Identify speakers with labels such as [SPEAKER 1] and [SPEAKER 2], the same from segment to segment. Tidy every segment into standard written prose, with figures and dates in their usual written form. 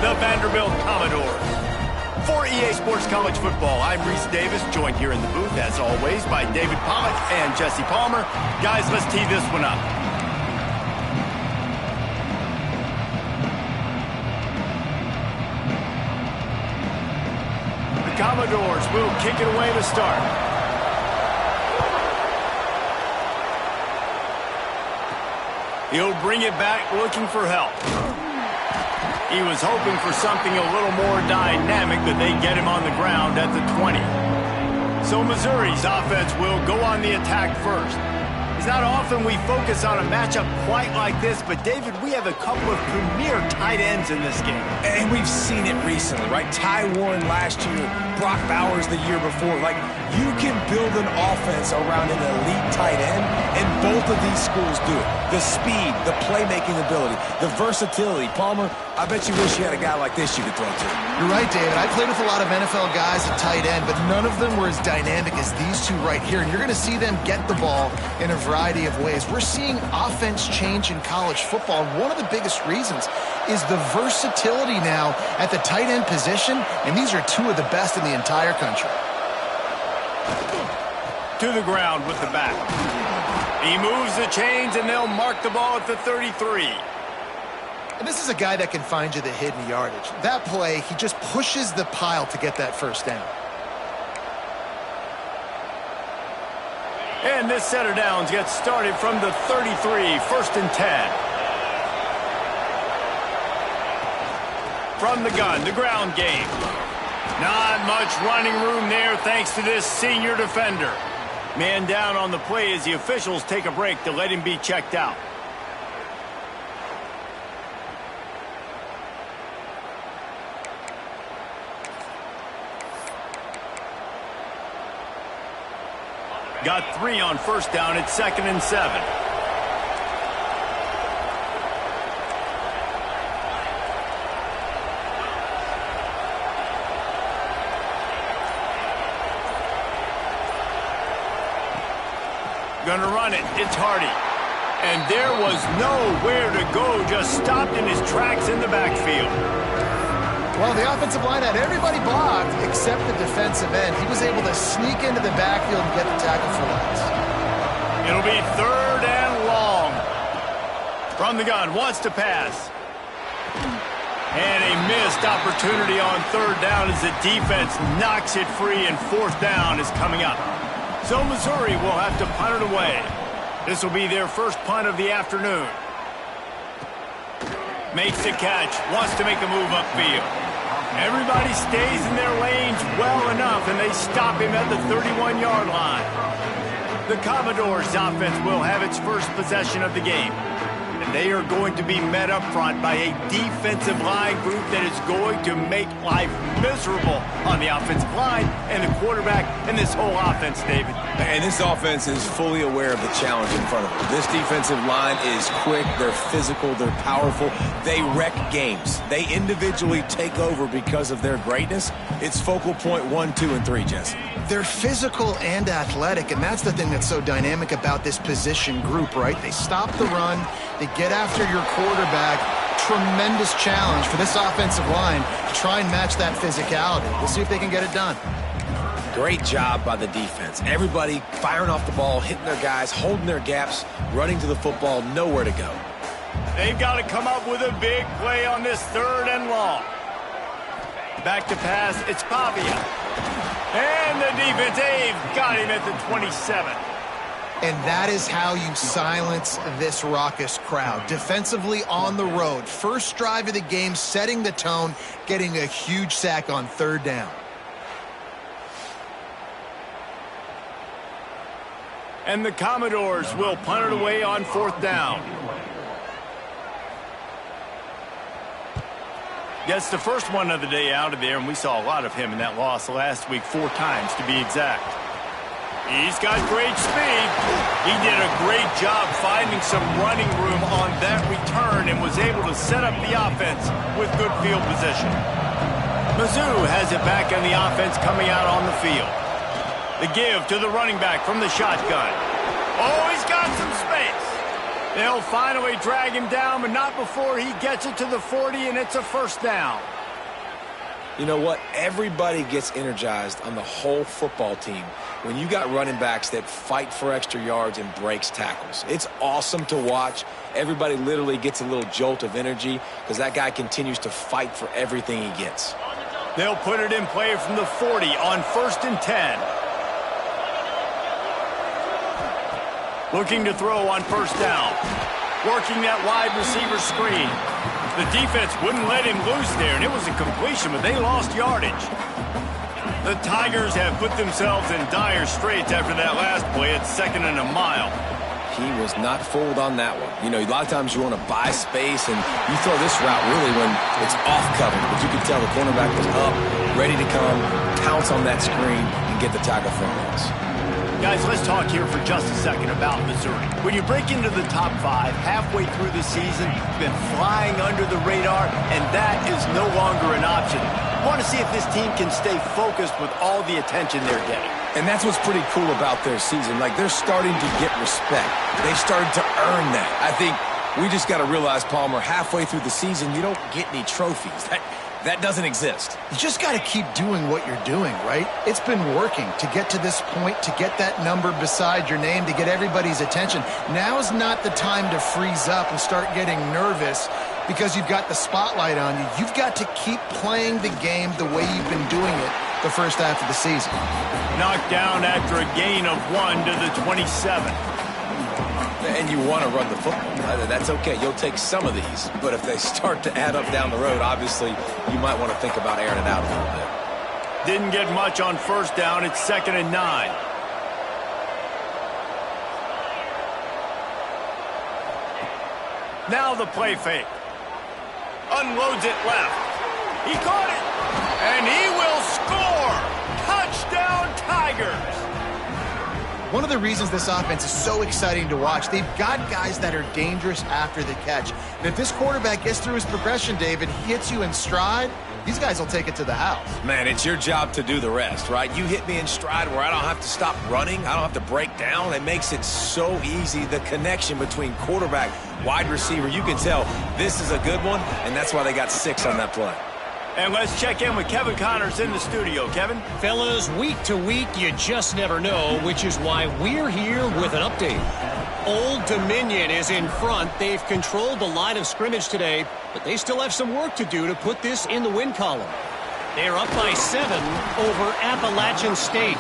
[SPEAKER 1] the Vanderbilt Commodores. For EA Sports College Football, I'm Reese Davis, joined here in the booth, as always, by David Pollack and Jesse Palmer. Guys, let's tee this one up. The Commodores will kick it away to start. He'll bring it back looking for help. He was hoping for something a little more dynamic, but they get him on the ground at the 20. So Missouri's offense will go on the attack first. It's not often we focus on a matchup quite like this, but David, we have a couple of premier tight ends in this game.
[SPEAKER 2] And we've seen it recently, right? Ty Warren last year, Brock Bowers the year before. Like, you can build an offense around an elite tight end, and both of these schools do it. The speed, the playmaking ability, the versatility. Palmer, I bet you wish you had a guy like this you could throw to.
[SPEAKER 3] You're right, David. I played with a lot of NFL guys at tight end, but none of them were as dynamic as these two right here. And you're going to see them get the ball in a variety of ways. We're seeing offense change in college football. And one of the biggest reasons is the versatility now at the tight end position. And these are two of the best in the entire country.
[SPEAKER 1] To the ground with the back. He moves the chains, and they'll mark the ball at the 33.
[SPEAKER 3] And this is a guy that can find you the hidden yardage. That play, he just pushes the pile to get that first down.
[SPEAKER 1] And this set of downs gets started from the 33, 1st and 10. From the gun, the ground game. Not much running room there thanks to this senior defender. Man down on the play as the officials take a break to let him be checked out. Got 3 on 1st down at 2nd and 7. Gonna run it. It's Hardy. And there was nowhere to go. Just stopped in his tracks in the backfield.
[SPEAKER 3] Well, the offensive line had everybody blocked except the defensive end. He was able to sneak into the backfield and get the tackle for loss.
[SPEAKER 1] It'll be 3rd and long. From the gun, wants to pass. And a missed opportunity on 3rd down as the defense knocks it free, and 4th down is coming up. So Missouri will have to punt it away. This will be their first punt of the afternoon. Makes the catch, wants to make a move upfield. Everybody stays in their lanes well enough, and they stop him at the 31-yard line. The Commodores' offense will have its first possession of the game. And they are going to be met up front by a defensive line group that is going to make life miserable on the offensive line and the quarterback and this whole offense, David.
[SPEAKER 2] And this offense is fully aware of the challenge in front of them. This defensive line is quick, they're physical, they're powerful. They wreck games. They individually take over because of their greatness. It's focal point 1, 2, and 3, Jesse.
[SPEAKER 3] They're physical and athletic, and that's the thing that's so dynamic about this position group, right? They stop the run, they get after your quarterback. Tremendous challenge for this offensive line to try and match that physicality. We'll see if they can get it done.
[SPEAKER 2] Great job by the defense. Everybody firing off the ball, hitting their guys, holding their gaps, running to the football, nowhere to go.
[SPEAKER 1] They've got to come up with a big play on this 3rd and long. Back to pass, it's Pavia. And the defense, they've got him at the 27.
[SPEAKER 3] And that is how you silence this raucous crowd. Defensively on the road. First drive of the game, setting the tone, getting a huge sack on 3rd down.
[SPEAKER 1] And the Commodores will punt it away on 4th down. Gets the first one of the day out of there, and we saw a lot of him in that loss last week, 4 times to be exact. He's got great speed. He did a great job finding some running room on that return and was able to set up the offense with good field position. Mizzou has it back on the offense coming out on the field. The give to the running back from the shotgun. Oh, he's got some space. They'll finally drag him down, but not before he gets it to the 40, and it's a first down.
[SPEAKER 2] You know what? Everybody gets energized on the whole football team when you got running backs that fight for extra yards and breaks tackles. It's awesome to watch. Everybody literally gets a little jolt of energy because that guy continues to fight for everything he gets.
[SPEAKER 1] They'll put it in play from the 40 on 1st and 10. Looking to throw on 1st down. Working that wide receiver screen. The defense wouldn't let him loose there, and it was a completion, but they lost yardage. The Tigers have put themselves in dire straits after that last play at 2nd and a mile.
[SPEAKER 2] He was not fooled on that one. You know, a lot of times you want to buy space, and you throw this route really when it's off covered. But you can tell the cornerback was up, ready to come, pounce on that screen, and get the tackle for a loss.
[SPEAKER 1] Guys, let's talk here for just a second about Missouri. When you break into the top 5 halfway through the season, you've been flying under the radar, and that is no longer an option. You want to see if this team can stay focused with all the attention they're getting.
[SPEAKER 2] And that's what's pretty cool about their season. Like, they're starting to get respect. They started to earn that. I think we just got to realize, Palmer, halfway through the season, you don't get any trophies. That doesn't exist.
[SPEAKER 3] You just got to keep doing what you're doing, right? It's been working to get to this point, to get that number beside your name, to get everybody's attention. Now's not the time to freeze up and start getting nervous because you've got the spotlight on you. You've got to keep playing the game the way you've been doing it the first half of the season.
[SPEAKER 1] Knocked down after a gain of 1 to the 27.
[SPEAKER 2] And you want to run the football. That's okay. You'll take some of these. But if they start to add up down the road, obviously, you might want to think about airing it out a little bit.
[SPEAKER 1] Didn't get much on 1st down. It's 2nd and 9. Now the play fake. Unloads it left. He caught it. And he will score. Touchdown, Tigers.
[SPEAKER 3] One of the reasons this offense is so exciting to watch, they've got guys that are dangerous after the catch. And if this quarterback gets through his progression, David, he hits you in stride, these guys will take it to the house.
[SPEAKER 2] Man, it's your job to do the rest, right? You hit me in stride where I don't have to stop running. I don't have to break down. It makes it so easy. The connection between quarterback, wide receiver, you can tell this is a good one, and that's why they got 6 on that play.
[SPEAKER 1] And let's check in with Kevin Connors in the studio. Kevin?
[SPEAKER 4] Fellas, week to week, you just never know, which is why we're here with an update. Old Dominion is in front. They've controlled the line of scrimmage today, but they still have some work to do to put this in the win column. They're up by 7 over Appalachian State.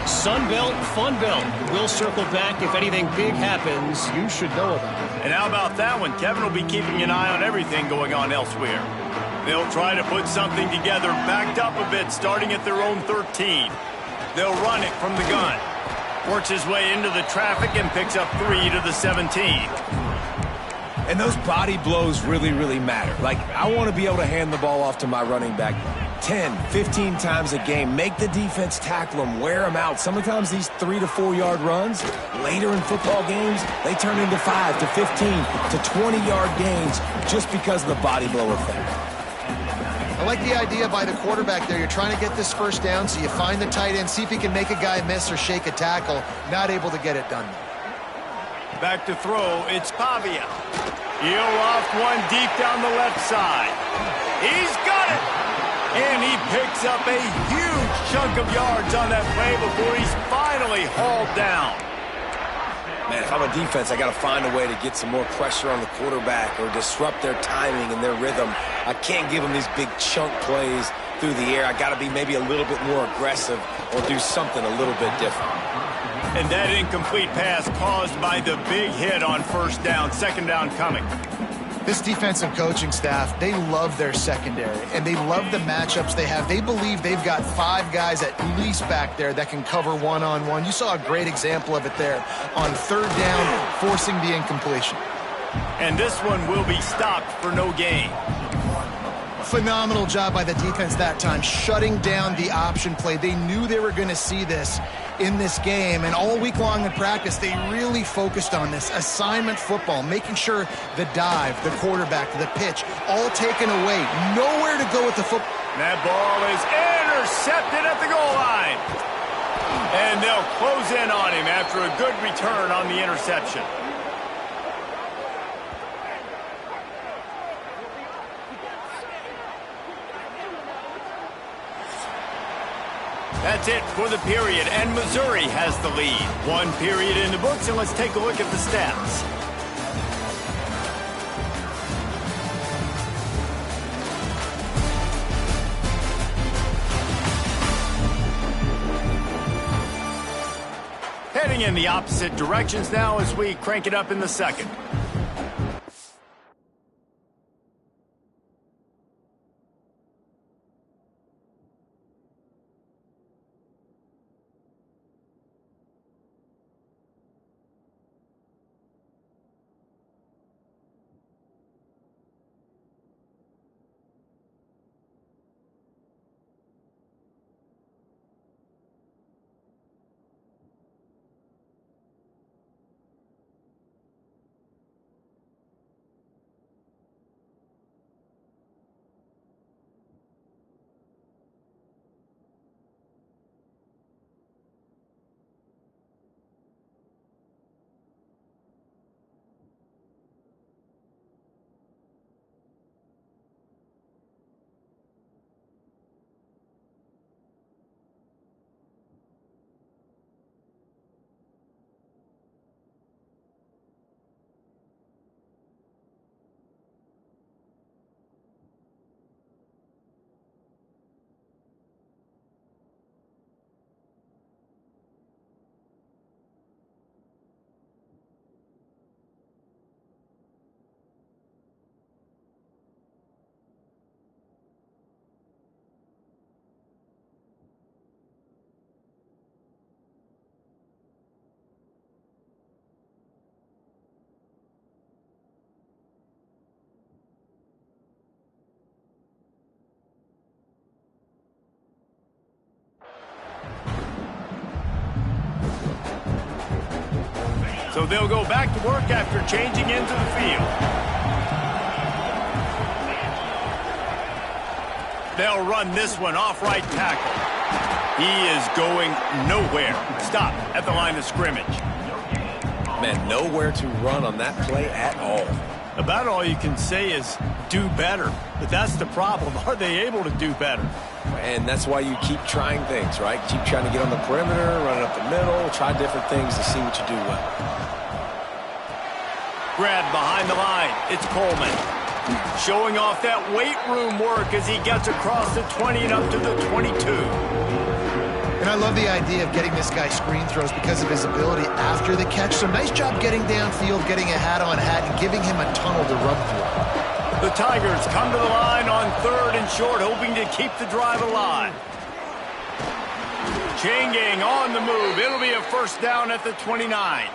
[SPEAKER 4] Sunbelt, Funbelt. We'll circle back if anything big happens you should know about.
[SPEAKER 1] And how about that one? Kevin will be keeping an eye on everything going on elsewhere. They'll try to put something together, backed up a bit, starting at their own 13. They'll run it from the gun. Works his way into the traffic and picks up 3 to the 17.
[SPEAKER 2] And those body blows really, really matter. Like, I want to be able to hand the ball off to my running back 10, 15 times a game. Make the defense tackle them, wear them out. Sometimes these 3 to 4 yard runs, later in football games, they turn into 5 to 15 to 20-yard gains just because of the body blow effect.
[SPEAKER 3] I like the idea by the quarterback there. You're trying to get this first down, so you find the tight end, see if he can make a guy miss or shake a tackle. Not able to get it done.
[SPEAKER 1] Back to throw, it's Pavia. He'll loft one deep down the left side. He's got it! And he picks up a huge chunk of yards on that play before he's finally hauled down.
[SPEAKER 2] Man, if I'm a defense, I got to find a way to get some more pressure on the quarterback or disrupt their timing and their rhythm. I can't give them these big chunk plays through the air. I got to be maybe a little bit more aggressive or do something a little bit different.
[SPEAKER 1] And that incomplete pass caused by the big hit on 1st down, 2nd down coming.
[SPEAKER 3] This defensive coaching staff, they love their secondary, and they love the matchups they have. They believe they've got 5 guys at least back there that can cover one-on-one. You saw a great example of it there on 3rd down, forcing the incompletion.
[SPEAKER 1] And this one will be stopped for no gain.
[SPEAKER 3] Phenomenal job by the defense that time, shutting down the option play. They knew they were going to see this in this game, and all week long in practice, they really focused on this assignment football, making sure the dive, the quarterback, the pitch, all taken away. Nowhere to go with the football.
[SPEAKER 1] That ball is intercepted at the goal line. And they'll close in on him after a good return on the interception. That's it for the period, and Missouri has the lead. One period in the books, and let's take a look at the stats. Heading in the opposite directions now as we crank it up in the second. So they'll go back to work after changing into the field. They'll run this one off right tackle. He is going nowhere. Stop at the line of scrimmage.
[SPEAKER 2] Man, nowhere to run on that play at all.
[SPEAKER 1] About all you can say is do better. But that's the problem. Are they able to do better?
[SPEAKER 2] And that's why you keep trying things, right? Keep trying to get on the perimeter, run it up the middle, try different things to see what you do well.
[SPEAKER 1] Grab behind the line. It's Coleman. Showing off that weight room work as he gets across the 20 and up to the 22.
[SPEAKER 3] And I love the idea of getting this guy screen throws because of his ability after the catch. So nice job getting downfield, getting a hat-on-hat, and giving him a tunnel to run through.
[SPEAKER 1] The Tigers come to the line on 3rd and short, hoping to keep the drive alive. Chain gang on the move. It'll be a first down at the 29.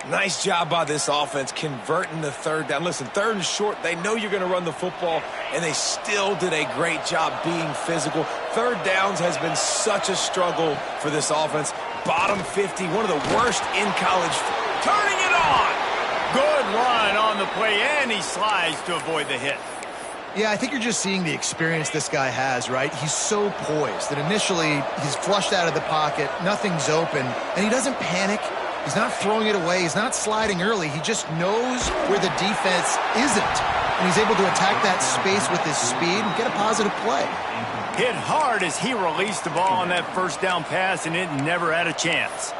[SPEAKER 2] Nice job by this offense converting the 3rd down. Listen, 3rd and short, they know you're going to run the football, and they still did a great job being physical. 3rd downs has been such a struggle for this offense. Bottom 50, one of the worst in college. Turning it on!
[SPEAKER 1] Good run on the play, and he slides to avoid the hit.
[SPEAKER 3] Yeah, I think you're just seeing the experience this guy has, right? He's so poised that initially he's flushed out of the pocket, nothing's open, and he doesn't panic. He's not throwing it away. He's not sliding early. He just knows where the defense isn't, and he's able to attack that space with his speed and get a positive play.
[SPEAKER 1] Hit hard as he released the ball on that first down pass, and it never had a chance.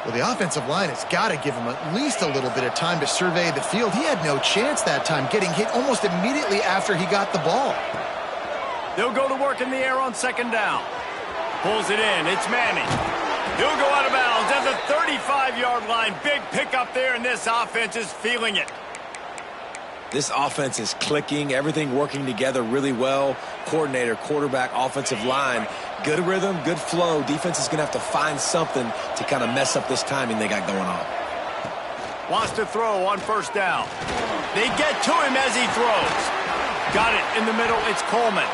[SPEAKER 3] Well, the offensive line has got to give him at least a little bit of time to survey the field. He had no chance that time, getting hit almost immediately after he got the ball.
[SPEAKER 1] They'll go to work in the air on 2nd down. Pulls it in. It's Manning. He'll go out of bounds at the 35-yard line. Big pickup there, and this offense is feeling it.
[SPEAKER 2] This offense is clicking, everything working together really well. Coordinator, quarterback, offensive line, good rhythm, good flow. Defense is going to have to find something to kind of mess up this timing they got going on.
[SPEAKER 1] Wants to throw on 1st down. They get to him as he throws. Got it in the middle. It's Coleman.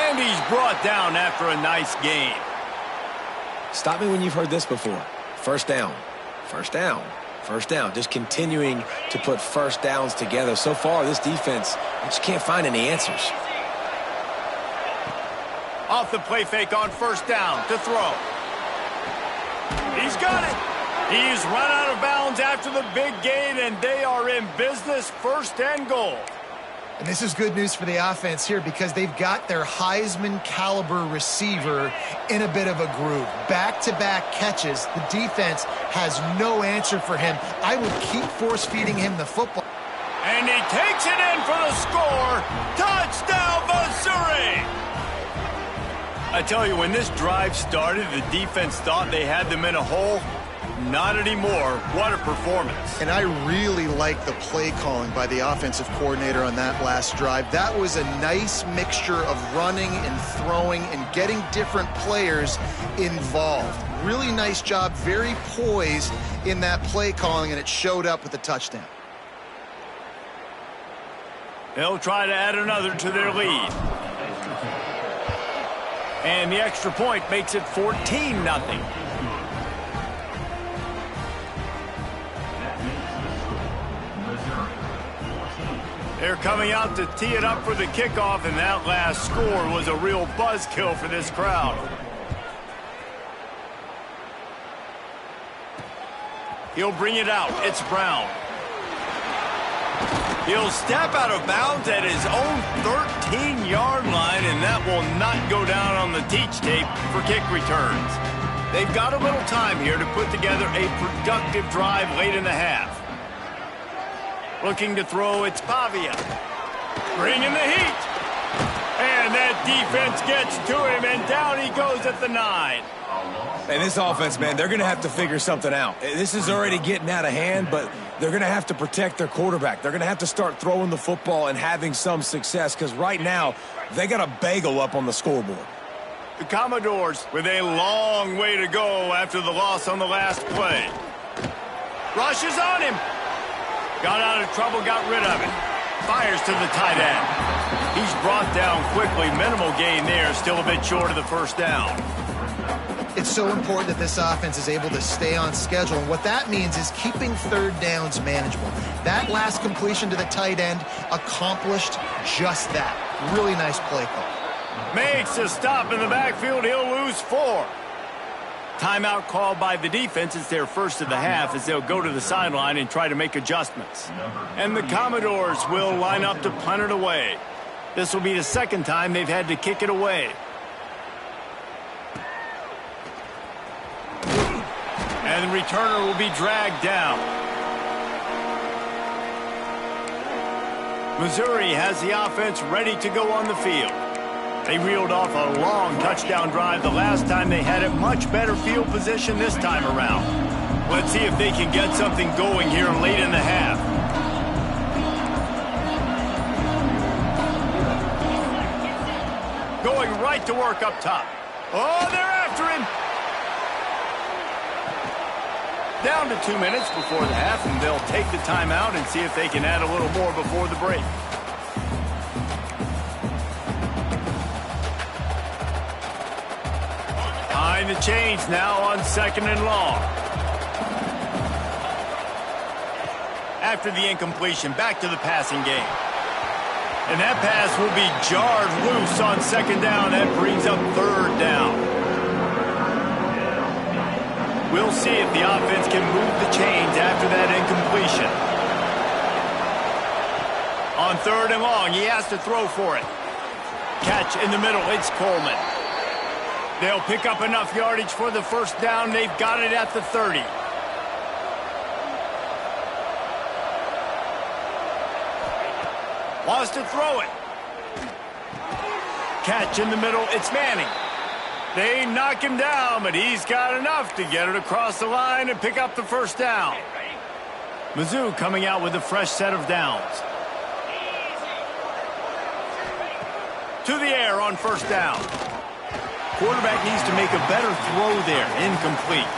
[SPEAKER 1] And he's brought down after a nice gain.
[SPEAKER 2] Stop me when you've heard this before. 1st down, 1st down. 1st down, just continuing to put 1st downs together. So far, this defense just can't find any answers.
[SPEAKER 1] Off the play fake on 1st down to throw. He's got it. He's run out of bounds after the big gain, and they are in business 1st and goal.
[SPEAKER 3] And this is good news for the offense here because they've got their Heisman-caliber receiver in a bit of a groove. Back-to-back catches. The defense has no answer for him. I would keep force-feeding him the football.
[SPEAKER 1] And he takes it in for the score. Touchdown, Missouri! I tell you, when this drive started, the defense thought they had them in a hole. Not anymore. What a performance.
[SPEAKER 3] And I really like the play calling by the offensive coordinator on that last drive. That was a nice mixture of running and throwing and getting different players involved. Really nice job, very poised in that play calling, and it showed up with the touchdown.
[SPEAKER 1] They'll try to add another to their lead. And the extra point makes it 14-0. They're coming out to tee it up for the kickoff, and that last score was a real buzzkill for this crowd. He'll bring it out. It's Brown. He'll step out of bounds at his own 13-yard line, and that will not go down on the teach tape for kick returns. They've got a little time here to put together a productive drive late in the half. Looking to throw, it's Pavia. Bringing the heat. And that defense gets to him, and down he goes at the 9.
[SPEAKER 2] And this offense, man, they're going to have to figure something out. This is already getting out of hand, but they're going to have to protect their quarterback. They're going to have to start throwing the football and having some success because right now they got a bagel up on the scoreboard.
[SPEAKER 1] The Commodores with a long way to go after the loss on the last play. Rushes on him. Got out of trouble, got rid of it. Fires to the tight end. He's brought down quickly. Minimal gain there, still a bit short of the first down.
[SPEAKER 3] It's so important that this offense is able to stay on schedule. And what that means is keeping third downs manageable. That last completion to the tight end accomplished just that. Really nice play call.
[SPEAKER 1] Makes a stop in the backfield. He'll lose 4. Timeout called by the defense. It's their first of the half as they'll go to the sideline and try to make adjustments. And the Commodores will line up to punt it away. This will be the second time they've had to kick it away. And the returner will be dragged down. Missouri has the offense ready to go on the field. They reeled off a long touchdown drive the last time they had it. Much better field position this time around. Let's see if they can get something going here late in the half. Going right to work up top. Oh, they're after him. Down to 2 minutes before the half, and they'll take the timeout and see if they can add a little more before the break. Behind the chains now on 2nd and long. After the incompletion, back to the passing game. And that pass will be jarred loose on 2nd down. That brings up 3rd down. We'll see if the offense can move the chains after that incompletion. On 3rd and long, he has to throw for it. Catch in the middle, it's Coleman. They'll pick up enough yardage for the first down. They've got it at the 30. Wants to throw it. Catch in the middle, it's Manning. They knock him down, but he's got enough to get it across the line and pick up the first down. Mizzou coming out with a fresh set of downs. To the air on 1st down. Quarterback needs to make a better throw there. Incomplete.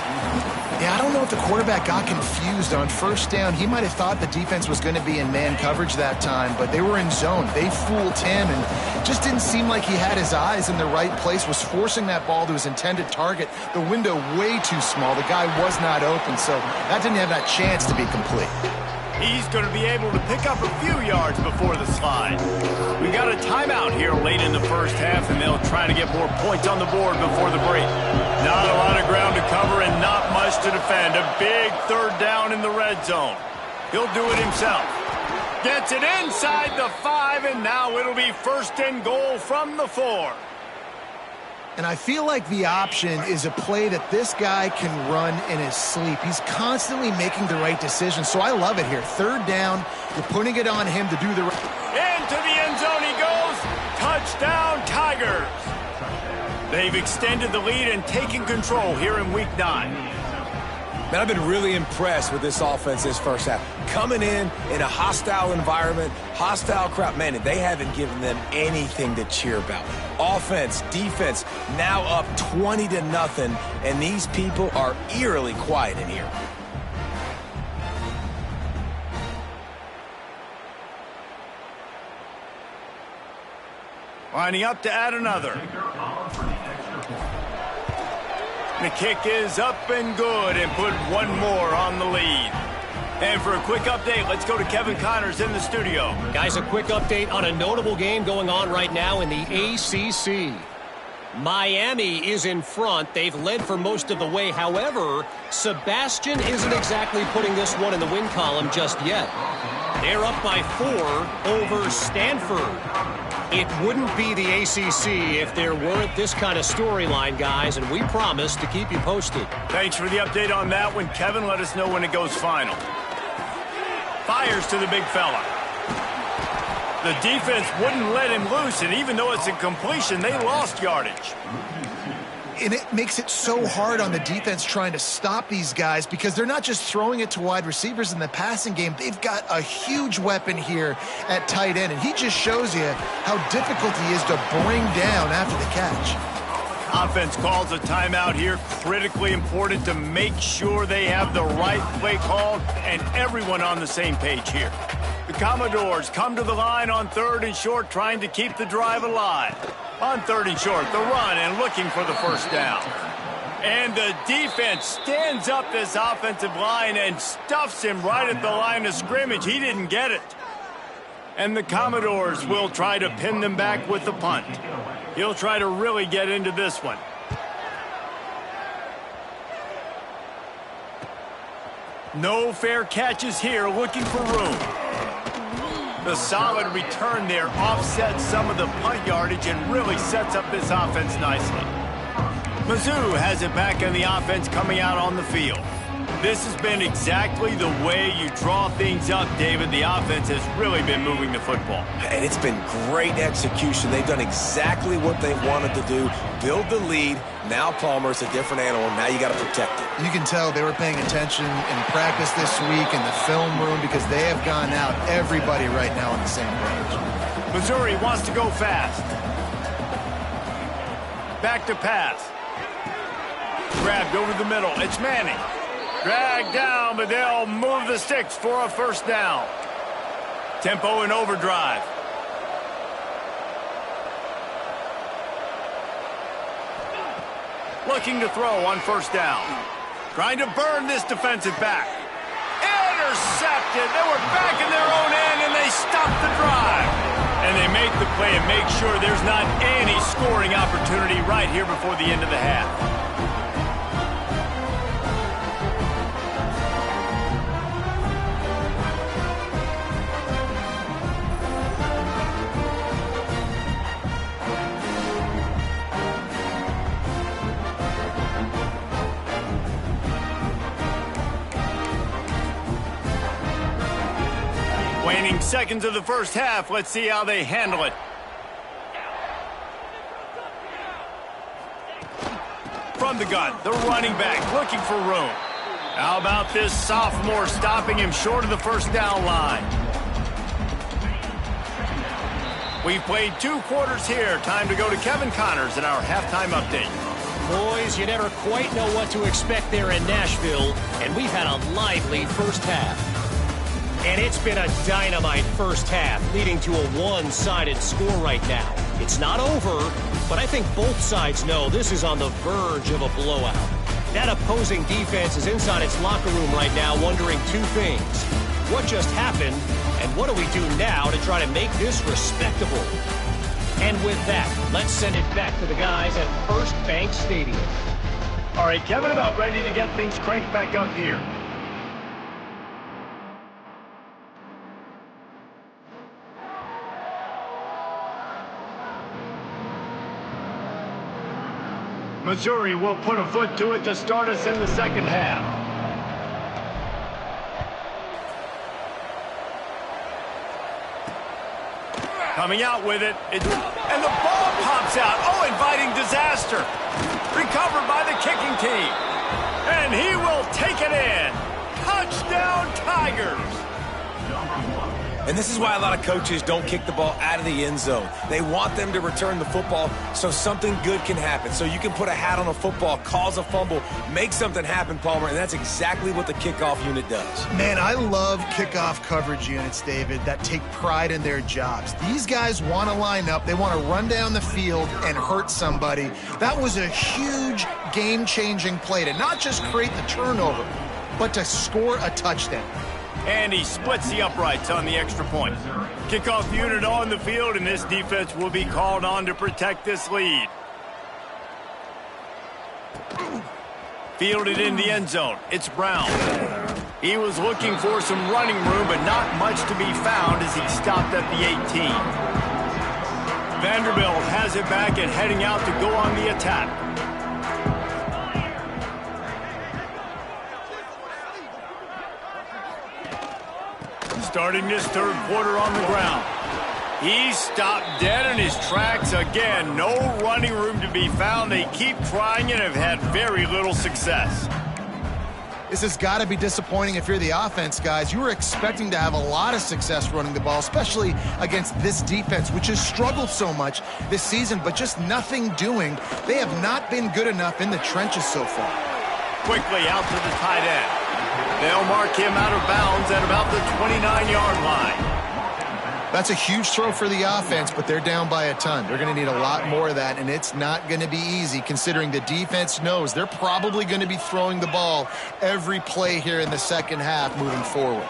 [SPEAKER 3] Yeah, I don't know if the quarterback got confused on 1st down. He might have thought the defense was going to be in man coverage that time, but they were in zone. They fooled him and just didn't seem like he had his eyes in the right place, was forcing that ball to his intended target. The window way too small. The guy was not open, so that didn't have that chance to be complete.
[SPEAKER 1] He's going to be able to pick up a few yards before the slide. We got a timeout here late in the first half, and they'll try to get more points on the board before the break. Not a lot of ground to cover and not much to defend. A big 3rd down in the red zone. He'll do it himself. Gets it inside the 5, and now it'll be 1st and goal from the 4.
[SPEAKER 3] And I feel like the option is a play that this guy can run in his sleep. He's constantly making the right decision, so I love it here. 3rd down, you're putting it on him to do the right.
[SPEAKER 1] Into the end zone he goes. Touchdown, Tigers. They've extended the lead and taken control here in Week 9.
[SPEAKER 2] Man, I've been really impressed with this offense this first half. Coming in a hostile environment, hostile crowd. Man, they haven't given them anything to cheer about. Offense, defense, now up 20-0, and these people are eerily quiet in here.
[SPEAKER 1] Lining up to add another. The kick is up and good and put one more on the lead. And for a quick update, let's go to Kevin Connors in the studio.
[SPEAKER 4] Guys, a quick update on a notable game going on right now in the ACC. Miami is in front. They've led for most of the way. However, Sebastian isn't exactly putting this one in the win column just yet. They're up by 4 over Stanford. It wouldn't be the ACC if there weren't this kind of storyline, guys, and we promise to keep you posted.
[SPEAKER 1] Thanks for the update on that one, Kevin. Let us know when it goes final. Fires to the big fella. The defense wouldn't let him loose, and even though it's a completion, they lost yardage.
[SPEAKER 3] And it makes it so hard on the defense trying to stop these guys because they're not just throwing it to wide receivers in the passing game. They've got a huge weapon here at tight end, and he just shows you how difficult he is to bring down after the catch.
[SPEAKER 1] Offense calls a timeout here. Critically important to make sure they have the right play called and everyone on the same page here. The Commodores come to the line on 3rd and short, trying to keep the drive alive. On 3rd and short, the run and looking for the 1st down. And the defense stands up this offensive line and stuffs him right at the line of scrimmage. He didn't get it. And the Commodores will try to pin them back with the punt. He'll try to really get into this one. No fair catches here, looking for room. The solid return there offsets some of the punt yardage and really sets up this offense nicely. Mizzou has it back in the offense coming out on the field. This has been exactly the way you draw things up, David. The offense has really been moving the football.
[SPEAKER 2] And it's been great execution. They've done exactly what they wanted to do. Build the lead. Now Palmer's a different animal. Now you got to protect it.
[SPEAKER 3] You can tell they were paying attention in practice this week in the film room because they have gone out everybody right now on the same page.
[SPEAKER 1] Missouri wants to go fast. Back to pass. Grabbed over the middle. It's Manning. Dragged down, but they'll move the sticks for a 1st down. Tempo and overdrive. Looking to throw on 1st down. Trying to burn this defensive back. Intercepted. They were back in their own end, and they stopped the drive. And they make the play and make sure there's not any scoring opportunity right here before the end of the half. Waning seconds of the 1st half. Let's see how they handle it. From the gun, the running back looking for room. How about this sophomore stopping him short of the 1st down line? We've played 2 quarters here. Time to go to Kevin Connors in our halftime update.
[SPEAKER 4] Boys, you never quite know what to expect there in Nashville, and we've had a lively 1st half. And it's been a dynamite 1st half, leading to a one-sided score right now. It's not over, but I think both sides know this is on the verge of a blowout. That opposing defense is inside its locker room right now wondering 2 things. What just happened, and what do we do now to try to make this respectable? And with that, let's send it back to the guys at First Bank Stadium.
[SPEAKER 1] All right, Kevin, about ready to get things cranked back up here. Missouri will put a foot to it to start us in the second half. Coming out with it, and the ball pops out. Oh, inviting disaster. Recovered by the kicking team. And he will take it in. Touchdown, Tigers.
[SPEAKER 2] And this is why a lot of coaches don't kick the ball out of the end zone. They want them to return the football so something good can happen. So you can put a hat on a football, cause a fumble, make something happen, Palmer, and that's exactly what the kickoff unit does.
[SPEAKER 3] Man, I love kickoff coverage units, David, that take pride in their jobs. These guys want to line up. They want to run down the field and hurt somebody. That was a huge game-changing play to not just create the turnover, but to score a touchdown.
[SPEAKER 1] And he splits the uprights on the extra point. Kickoff unit on the field, and this defense will be called on to protect this lead. Fielded in the end zone. It's Brown. He was looking for some running room, but not much to be found as he stopped at the 18. Vanderbilt has it back and heading out to go on the attack. Starting this third quarter on the ground. He's stopped dead in his tracks again. No running room to be found. They keep trying and have had very little success.
[SPEAKER 3] This has got to be disappointing if you're the offense, guys. You were expecting to have a lot of success running the ball, especially against this defense, which has struggled so much this season, but just nothing doing. They have not been good enough in the trenches so far.
[SPEAKER 1] Quickly out to the tight end. They'll mark him out of bounds at about the 29-yard line.
[SPEAKER 3] That's a huge throw for the offense, but they're down by a ton. They're going to need a lot more of that, and it's not going to be easy considering the defense knows they're probably going to be throwing the ball every play here in the second half moving forward.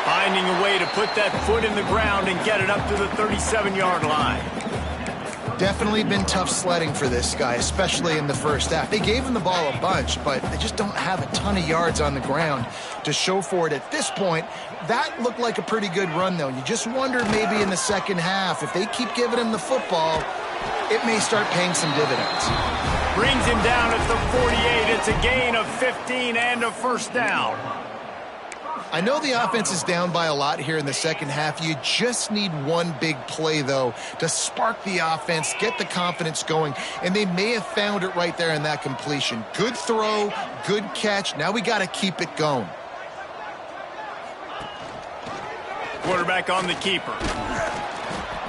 [SPEAKER 1] Finding a way to put that foot in the ground and get it up to the 37-yard line.
[SPEAKER 3] Definitely been tough sledding for this guy, especially in the first half. They gave him the ball a bunch, but they just don't have a ton of yards on the ground to show for it at this point. That looked like a pretty good run, though. You just wonder maybe in the second half, if they keep giving him the football, it may start paying some dividends.
[SPEAKER 1] Brings him down at the 48. It's a gain of 15 and a first down.
[SPEAKER 3] I know the offense is down by a lot here in the second half. You just need one big play, though, to spark the offense, get the confidence going, and they may have found it right there in that completion. Good throw, good catch. Now we got to keep it going.
[SPEAKER 1] Quarterback on the keeper.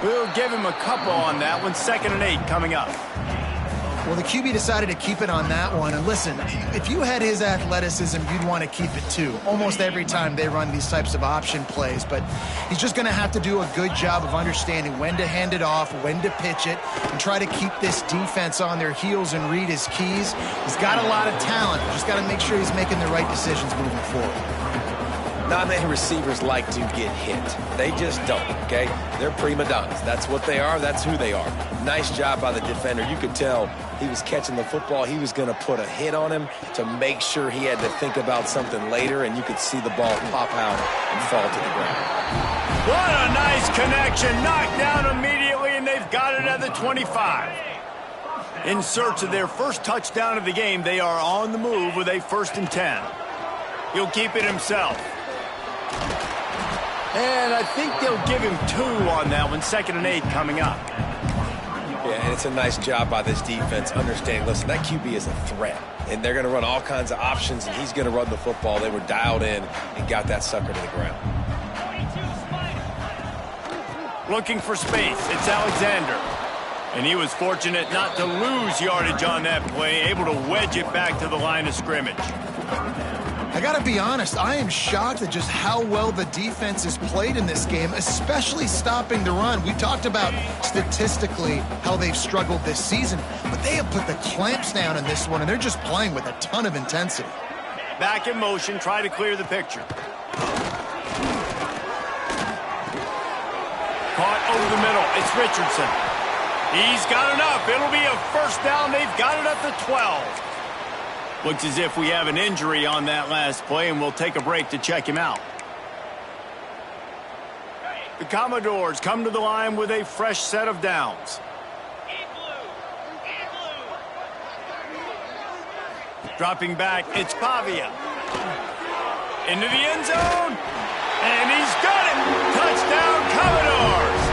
[SPEAKER 1] We'll give him a couple on that one. 2nd and 8 coming up.
[SPEAKER 3] Well, the QB decided to keep it on that one. And listen, if you had his athleticism, you'd want to keep it too. Almost every time they run these types of option plays. But he's just going to have to do a good job of understanding when to hand it off, when to pitch it, and try to keep this defense on their heels and read his keys. He's got a lot of talent. Just got to make sure he's making the right decisions moving forward.
[SPEAKER 2] Not many receivers like to get hit. They just don't, okay? They're prima donnas. That's what they are. That's who they are. Nice job by the defender. You could tell he was catching the football. He was going to put a hit on him to make sure he had to think about something later, and you could see the ball pop out and fall to the ground.
[SPEAKER 1] What a nice connection. Knocked down immediately, and they've got it at the 25. In search of their first touchdown of the game, they are on the move with a 1st and 10. He'll keep it himself. And I think they'll give him 2 on that one. 2nd and 8 coming up.
[SPEAKER 2] Yeah, and it's a nice job by this defense. Understand, listen, that QB is a threat. And they're going to run all kinds of options, and he's going to run the football. They were dialed in and got that sucker to the ground.
[SPEAKER 1] Looking for space. It's Alexander. And he was fortunate not to lose yardage on that play, able to wedge it back to the line of scrimmage.
[SPEAKER 3] I got to be honest, I am shocked at just how well the defense has played in this game, especially stopping the run. We talked about statistically how they've struggled this season, but they have put the clamps down in this one, and they're just playing with a ton of intensity.
[SPEAKER 1] Back in motion, try to clear the picture. Caught over the middle. It's Richardson. He's got enough. It'll be a first down. They've got it at the 12. Looks as if we have an injury on that last play, and we'll take a break to check him out. The Commodores come to the line with a fresh set of downs. Dropping back, it's Pavia. Into the end zone, and he's got it! Touchdown, Commodores!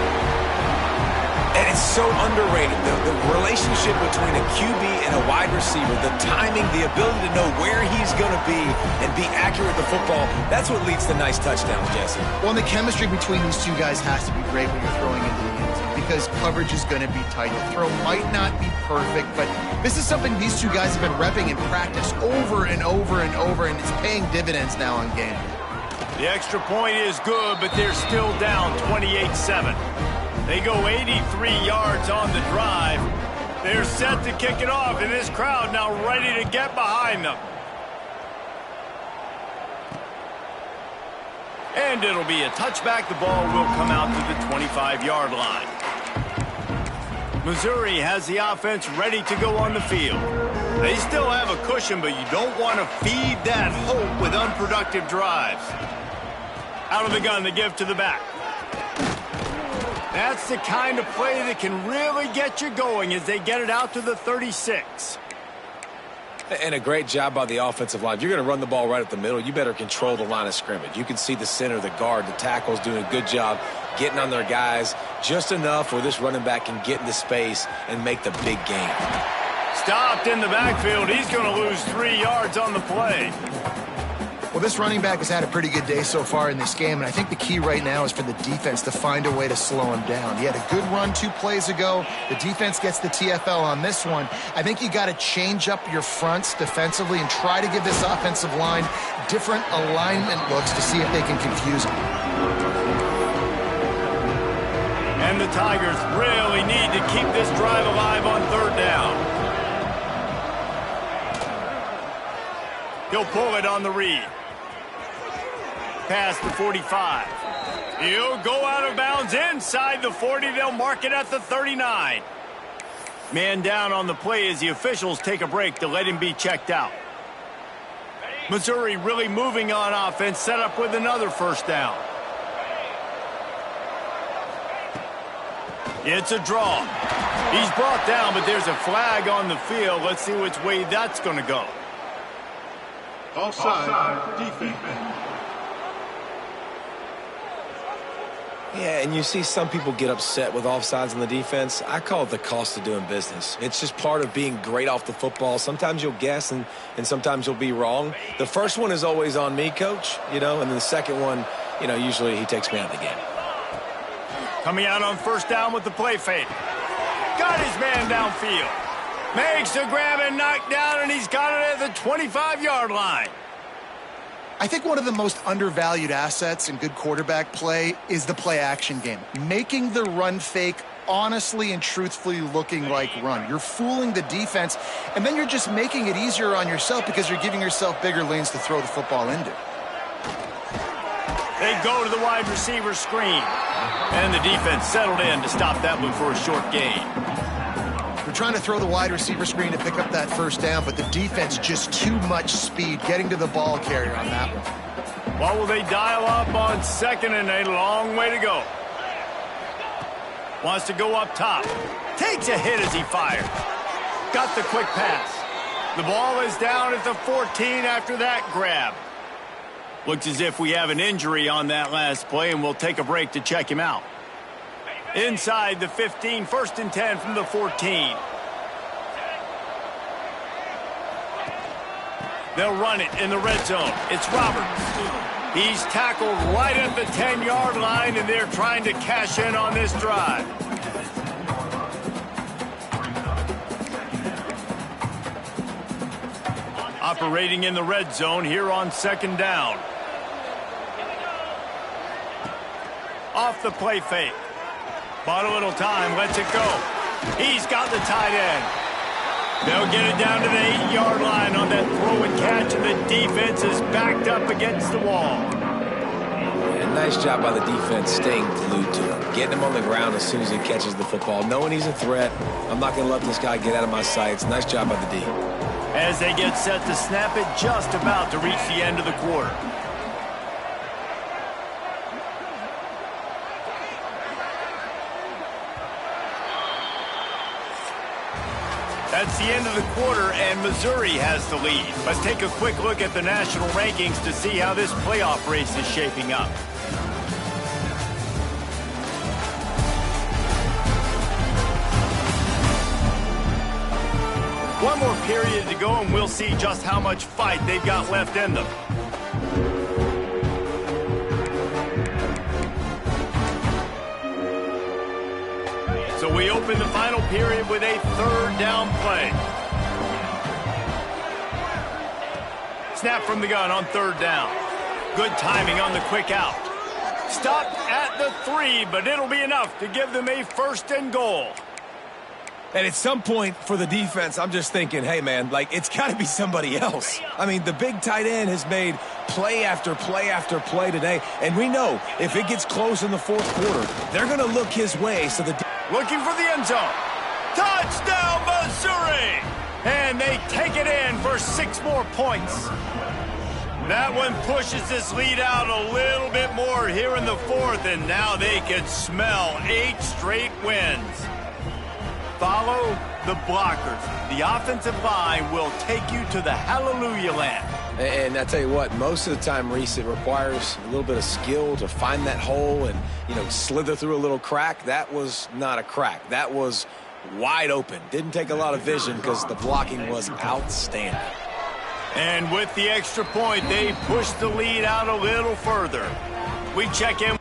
[SPEAKER 2] And it's so underrated, the relationship between a QB and a wide receiver, the timing, the ability to know where he's going to be and be accurate with the football, that's what leads to nice touchdowns, Jesse.
[SPEAKER 3] Well, and the chemistry between these two guys has to be great when you're throwing into the end zone because coverage is going to be tight. The throw might not be perfect, but this is something these two guys have been repping in practice over and over and over, and it's paying dividends now on game day.
[SPEAKER 1] The extra point is good, but they're still down 28-7. They go 83 yards on the drive. They're set to kick it off, and this crowd now ready to get behind them. And it'll be a touchback. The ball will come out to the 25-yard line. Missouri has the offense ready to go on the field. They still have a cushion, but you don't want to feed that hope with unproductive drives. Out of the gun, the give to the back. That's the kind of play that can really get you going as they get it out to the 36.
[SPEAKER 2] And a great job by the offensive line. If you're going to run the ball right up the middle, you better control the line of scrimmage. You can see the center, the guard, the tackles doing a good job getting on their guys just enough where this running back can get into space and make the big game.
[SPEAKER 1] Stopped in the backfield. He's going to lose 3 yards on the play.
[SPEAKER 3] Well, this running back has had a pretty good day so far in this game, and I think the key right now is for the defense to find a way to slow him down. He had a good run 2 plays ago. The defense gets the TFL on this one. I think you got to change up your fronts defensively and try to give this offensive line different alignment looks to see if they can confuse him.
[SPEAKER 1] And the Tigers really need to keep this drive alive on 3rd down. He'll pull it on the read. Past the 45. He'll go out of bounds inside the 40. They'll mark it at the 39. Man down on the play as the officials take a break to let him be checked out. Missouri really moving on offense, set up with another 1st down. It's a draw. He's brought down, but there's a flag on the field. Let's see which way that's going to go.
[SPEAKER 5] Offside, defense.
[SPEAKER 2] Yeah, and you see some people get upset with offsides on the defense. I call it the cost of doing business. It's just part of being great off the football. Sometimes you'll guess and sometimes you'll be wrong. The first one is always on me, Coach, and then the second one, usually he takes me out of the game.
[SPEAKER 1] Coming out on 1st down with the play fake. Got his man downfield. Makes the grab and knock down, and he's got it at the 25-yard line.
[SPEAKER 3] I think one of the most undervalued assets in good quarterback play is the play-action game. Making the run fake honestly and truthfully looking like run. You're fooling the defense, and then you're just making it easier on yourself because you're giving yourself bigger lanes to throw the football into.
[SPEAKER 1] They go to the wide receiver screen, and the defense settled in to stop that one for a short gain.
[SPEAKER 3] They're trying to throw the wide receiver screen to pick up that 1st down, but the defense just too much speed getting to the ball carrier on that one.
[SPEAKER 1] What will they dial up on 2nd and a long way to go? Wants to go up top. Takes a hit as he fires. Got the quick pass. The ball is down at the 14 after that grab. Looks as if we have an injury on that last play, and we'll take a break to check him out. Inside the 15, 1st and 10 from the 14. They'll run it in the red zone. It's Roberts. He's tackled right at the 10-yard line, and they're trying to cash in on this drive. Operating in the red zone here on 2nd down. Off the play fake. Bought a little time, lets it go. He's got the tight end. They'll get it down to the 8-yard line on that throw and catch, and the defense is backed up against the wall.
[SPEAKER 2] And nice job by the defense staying glued to him, getting him on the ground as soon as he catches the football, knowing he's a threat. I'm not going to let this guy get out of my sights. Nice job by the D.
[SPEAKER 1] As they get set to snap it, just about to reach the end of the quarter. That's the end of the quarter, and Missouri has the lead. Let's take a quick look at the national rankings to see how this playoff race is shaping up. One more period to go, and we'll see just how much fight they've got left in them. So we open the final period with a third down play. Snap from the gun on third down. Good timing on the quick out. Stopped at the 3, but it'll be enough to give them a first and goal.
[SPEAKER 2] And at some point for the defense, I'm just thinking, hey, man, like, it's got to be somebody else. I mean, the big tight end has made play after play after play today. And we know if it gets close in the fourth quarter, they're going to look his way. So
[SPEAKER 1] looking for the end zone. Touchdown, Missouri! And they take it in for 6 more points. That one pushes this lead out a little bit more here in the fourth, and now they can smell 8 straight wins. Follow the blockers. The offensive line will take you to the hallelujah land.
[SPEAKER 2] And I tell you what, most of the time, Reese, it requires a little bit of skill to find that hole and, slither through a little crack. That was not a crack. That was wide open. Didn't take a lot of vision because the blocking was outstanding.
[SPEAKER 1] And with the extra point, they push the lead out a little further. We check in.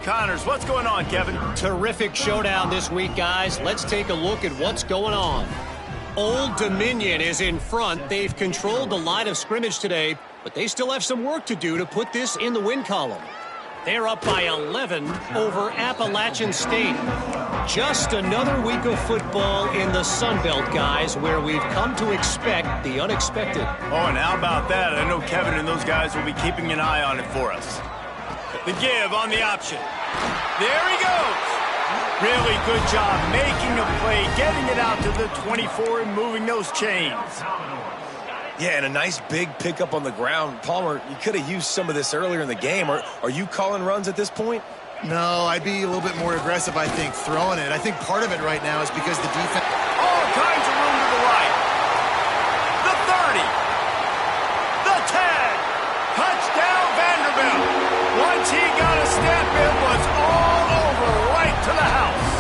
[SPEAKER 1] Connors, what's going on, Kevin?
[SPEAKER 4] Terrific showdown this week, guys. Let's take a look at what's going on. Old Dominion is in front. They've controlled the line of scrimmage today, but they still have some work to do to put this in the win column. They're up by 11 over Appalachian State. Just another week of football in the Sun Belt, guys, where we've come to expect the unexpected.
[SPEAKER 1] Oh, and how about that? I know Kevin and those guys will be keeping an eye on it for us. The give on the option. There he goes. Really good job making a play, getting it out to the 24 and moving those chains.
[SPEAKER 2] Yeah, and a nice big pickup on the ground. Palmer, you could have used some of this earlier in the game. Are you calling runs at this point?
[SPEAKER 3] No, I'd be a little bit more aggressive, I think, throwing it. I think part of it right now is because the defense...
[SPEAKER 1] All kinds of room to the right. The 30. The 10. Touchdown, Vanderbilt. Once he got a step, it was all over right to the house.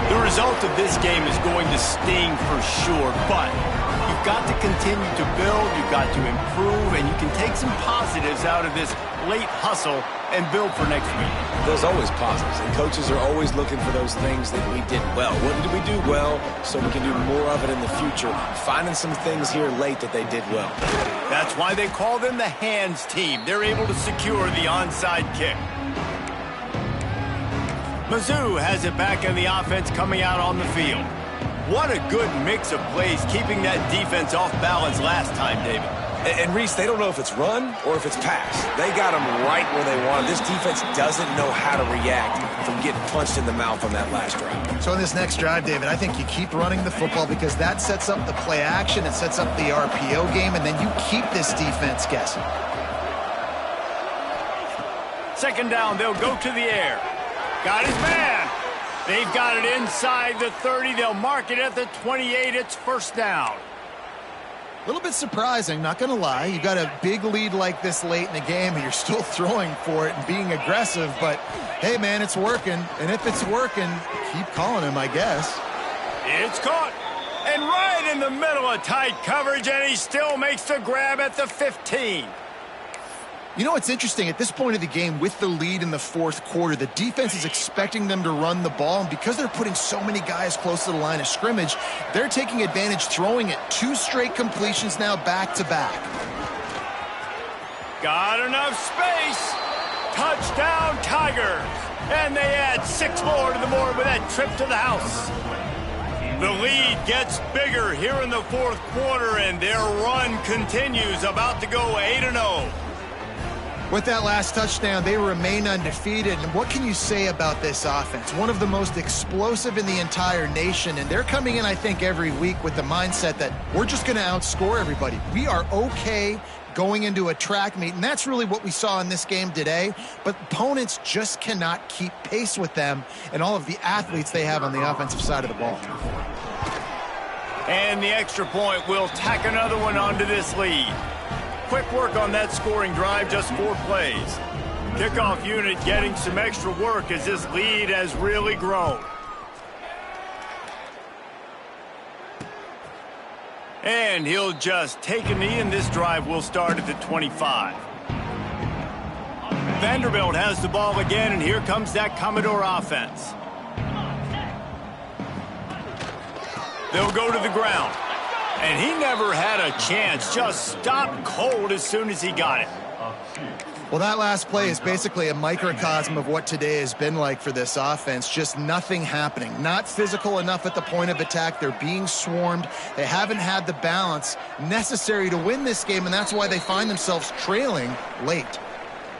[SPEAKER 1] The result of this game is going to sting for sure, but you've got to continue to build, you've got to improve, and you can take some positives out of this late hustle and build for next week.
[SPEAKER 2] There's always positives, and coaches are always looking for those things that we did well. What did we do well so we can do more of it in the future? Finding some things here late that they did well.
[SPEAKER 1] That's why they call them the hands team. They're able to secure the onside kick. Mizzou has it back in the offense coming out on the field. What a good mix of plays, keeping that defense off balance last time, David.
[SPEAKER 2] And Reese, they don't know if it's run or if it's pass. They got them right where they want. This defense doesn't know how to react from getting punched in the mouth on that last drive.
[SPEAKER 3] So in this next drive, David, I think you keep running the football because that sets up the play action, it sets up the RPO game, and then you keep this defense guessing.
[SPEAKER 1] Second down, they'll go to the air. Got his man. They've got it inside the 30. They'll mark it at the 28. It's first down.
[SPEAKER 3] A little bit surprising, not going to lie. You got a big lead like this late in the game, and you're still throwing for it and being aggressive. But, hey, man, it's working. And if it's working, keep calling him, I guess.
[SPEAKER 1] It's caught. And right in the middle of tight coverage, and he still makes the grab at the 15.
[SPEAKER 3] You know what's interesting? At this point of the game, with the lead in the fourth quarter, the defense is expecting them to run the ball, and because they're putting so many guys close to the line of scrimmage, they're taking advantage, throwing it 2 straight completions now back-to-back.
[SPEAKER 1] Got enough space. Touchdown, Tigers. And they add 6 more to the board with that trip to the house. The lead gets bigger here in the fourth quarter, and their run continues, about to go 8-0.
[SPEAKER 3] With that last touchdown, they remain undefeated. And what can you say about this offense? One of the most explosive in the entire nation. And they're coming in, I think, every week with the mindset that we're just going to outscore everybody. We are okay going into a track meet. And that's really what we saw in this game today. But opponents just cannot keep pace with them and all of the athletes they have on the offensive side of the ball.
[SPEAKER 1] And the extra point will tack another one onto this lead. Quick work on that scoring drive, just 4 plays. Kickoff unit getting some extra work as this lead has really grown. And he'll just take a knee, and this drive will start at the 25. Vanderbilt has the ball again, and here comes that Commodore offense. They'll go to the ground. And he never had a chance, just stopped cold as soon as he got it.
[SPEAKER 3] Well, that last play is basically a microcosm of what today has been like for this offense. Just nothing happening. Not physical enough at the point of attack. They're being swarmed. They haven't had the balance necessary to win this game, and that's why they find themselves trailing late.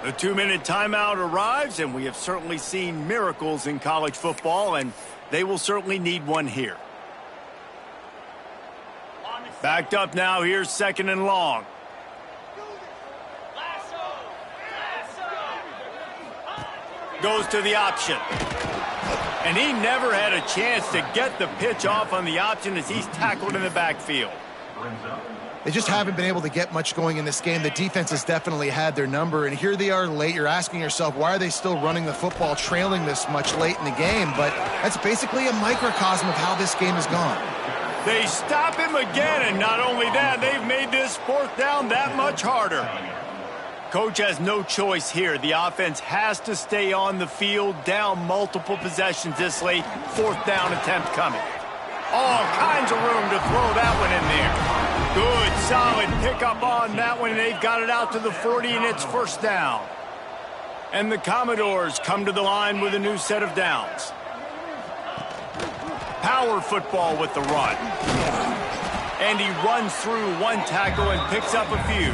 [SPEAKER 1] The 2-minute timeout arrives, and we have certainly seen miracles in college football, and they will certainly need one here. Backed up now, here's 2nd and long. Goes to the option. And he never had a chance to get the pitch off on the option as he's tackled in the backfield.
[SPEAKER 3] They just haven't been able to get much going in this game. The defense has definitely had their number, and here they are late. You're asking yourself, why are they still running the football, trailing this much late in the game? But that's basically a microcosm of how this game has gone.
[SPEAKER 1] They stop him again, and not only that, they've made this 4th down that much harder. Coach has no choice here. The offense has to stay on the field, down multiple possessions this late. 4th down attempt coming. All kinds of room to throw that one in there. Good, solid pickup on that one, and they've got it out to the 40, and it's 1st down. And the Commodores come to the line with a new set of downs. power football with the run. And he runs through one tackle and picks up a few.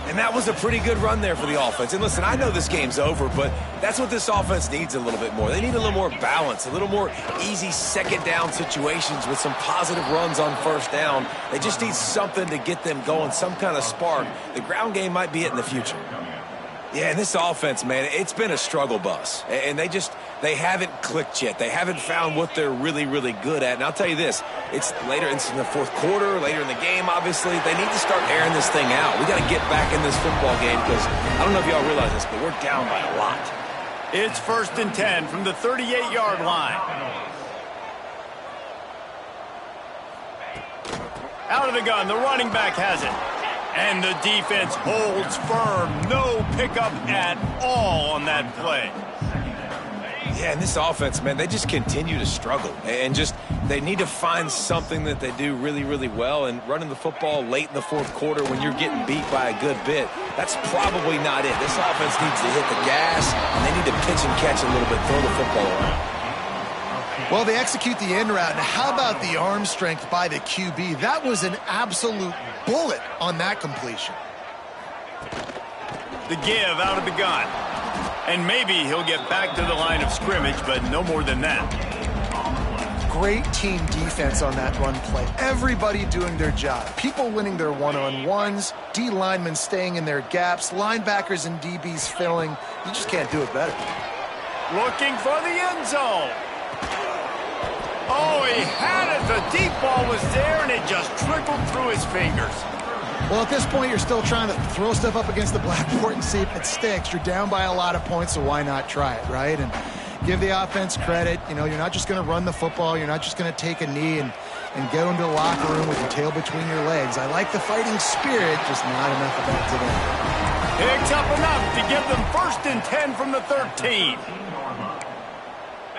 [SPEAKER 2] And that was a pretty good run there for the offense. And listen, I know this game's over, but that's what this offense needs a little bit more. They need a little more balance, a little more easy second down situations with some positive runs on first down. They just need something to get them going, some kind of spark. The ground game might be it in the future. Yeah, and this offense, man, it's been a struggle bus. And they haven't clicked yet. They haven't found what they're really, really good at. And I'll tell you this, it's later in the fourth quarter, later in the game, obviously. They need to start airing this thing out. We got to get back in this football game because I don't know if y'all realize this, but we're down by a lot.
[SPEAKER 1] It's 1st and 10 from the 38-yard line. Out of the gun, the running back has it. And the defense holds firm. No pickup at all on that play.
[SPEAKER 2] Yeah, and this offense, man, they just continue to struggle. And they need to find something that they do really, really well. And running the football late in the fourth quarter when you're getting beat by a good bit, that's probably not it. This offense needs to hit the gas, and they need to pitch and catch a little bit, throw the football around.
[SPEAKER 3] Well, they execute the in route. Now, how about the arm strength by the QB? That was an absolute bullet on that completion.
[SPEAKER 1] The give out of the gun. And maybe he'll get back to the line of scrimmage, but no more than that.
[SPEAKER 3] Great team defense on that run play. Everybody doing their job. People winning their one-on-ones, D linemen staying in their gaps, linebackers and DBs filling. You just can't do it better.
[SPEAKER 1] Looking for the end zone. Oh, he had it. The deep ball was there, and it just trickled through his fingers.
[SPEAKER 3] Well, at this point, you're still trying to throw stuff up against the blackboard and see if it sticks. You're down by a lot of points, so why not try it, right? And give the offense credit. You know, you're not just going to run the football. You're not just going to take a knee and go into the locker room with your tail between your legs. I like the fighting spirit, just not enough of that today.
[SPEAKER 1] Picks up enough to give them 1st and 10 from the 13.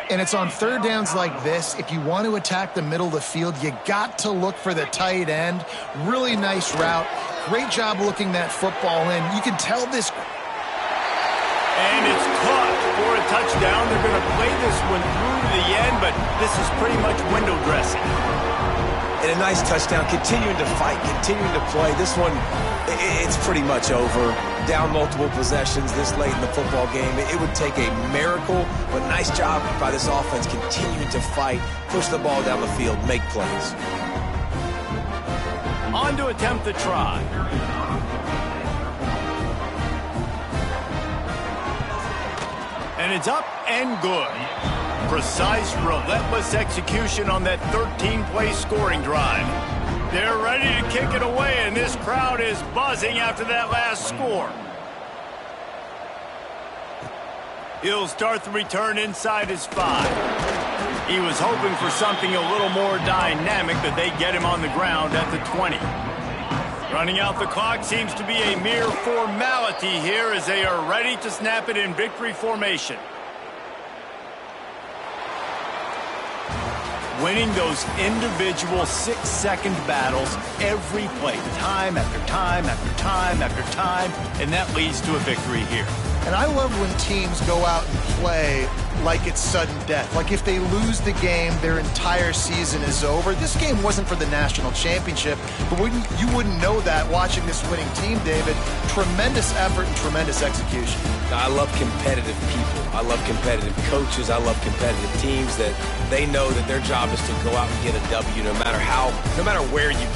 [SPEAKER 3] And it's on third downs like this. If you want to attack the middle of the field, you got to look for the tight end. Really nice route. Great job looking that football in. You can tell this.
[SPEAKER 1] And it's caught for a touchdown. They're going to play this one through to the end, but this is pretty much window dressing.
[SPEAKER 2] And a nice touchdown, continuing to fight, continuing to play. This one, it's pretty much over. Down multiple possessions this late in the football game. It would take a miracle, but nice job by this offense continuing to fight, push the ball down the field, make plays.
[SPEAKER 1] On to attempt the try. And it's up and good. Precise, relentless execution on that 13-play scoring drive. They're ready to kick it away, and this crowd is buzzing after that last score. He'll start the return inside his 5. He was hoping for something a little more dynamic, but they get him on the ground at the 20. Running out the clock seems to be a mere formality here as they are ready to snap it in victory formation. Winning those individual 6-second battles every play, time after time after time after time, and that leads to a victory here.
[SPEAKER 3] And I love when teams go out and play like it's sudden death. Like if they lose the game, their entire season is over. This game wasn't for the national championship, but you wouldn't know that watching this winning team, David. Tremendous effort and tremendous execution.
[SPEAKER 2] I love competitive people. I love competitive coaches. I love competitive teams that they know that their job is to go out and get a W no matter where you